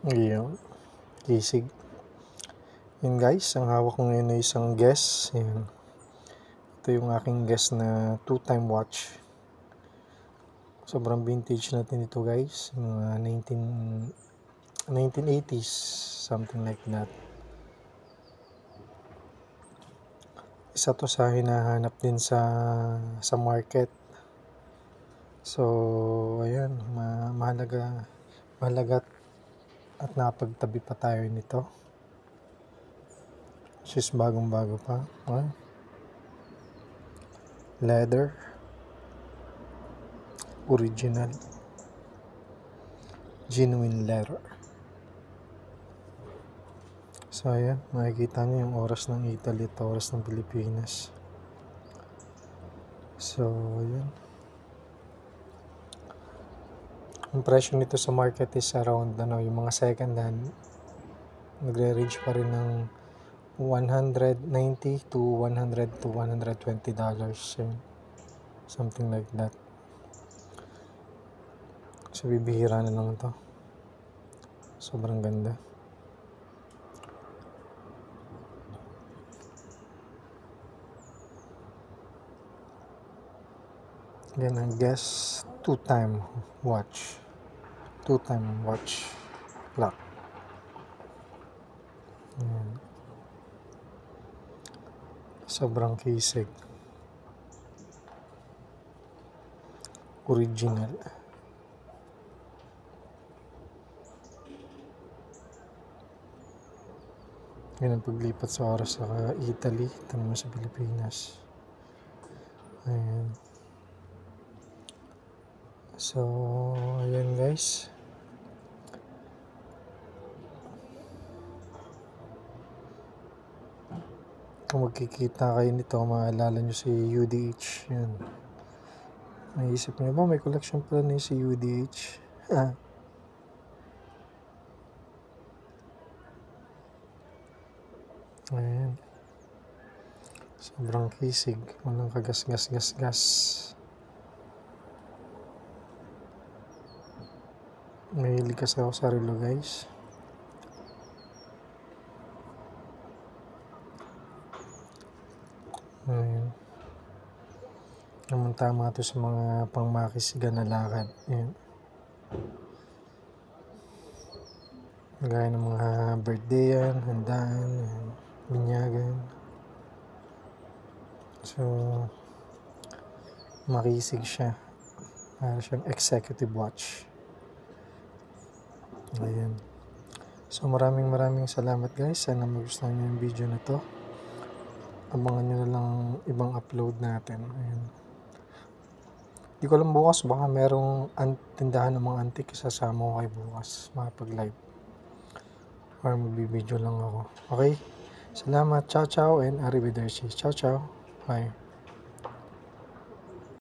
Ayun, kisig. Yun guys, ang hawak ko ngayon ay isang Guess. Ayan. Ito yung aking Guess na 2-time watch. Sobrang vintage natin ito guys. Mga 1980s, something like that. Isa to sa hinahanap din sa market. So, ayan, mahalaga at napagtabi pa tayo nito. Sis bagong-bago pa. Leather. Original. Genuine leather. So, ayan, makikita nyo yung oras ng Italy at oras ng Pilipinas. So, ayan. Ang presyo nito sa market is around, yung mga second hand, nagre-range pa rin ng $190 to $100 to $120. Something like that. So, bibihira na lang ito. Sobrang ganda. Yan ang Guess 2-time watch. 2-time watch clock. Yan. Sobrang kisig. Original. Yan ang paglipat sa oras sa Italy. Ito naman sa Pilipinas. Ayan. So, ayan guys. Kung magkikita kayo nito, maalala nyo si UDH. Yan. Naisip nyo ba, may collection pala na si UDH? Ayan. Sobrang kisig. Walang kagas-gas-gas-gas. Mahilig kasi ako sa relo guys. Ayan. Naman tama ito sa mga pangmakisigan na lakad. Ayan. Gaya ng mga birthday yan, handaan, binyagan. So, makisig siya. Para siyang executive watch. Ayan. So, maraming salamat guys. Sana magustuhan nyo yung video na to. Abangan nyo na lang ibang upload natin. Ayan. Di ko alam bukas, baka merong tindahan ng mga antique. Sasama ko kayo bukas. Makapag-live. Or magbibideo lang ako. Okay? Salamat. Ciao, ciao, and arrivederci. Ciao, ciao. Bye.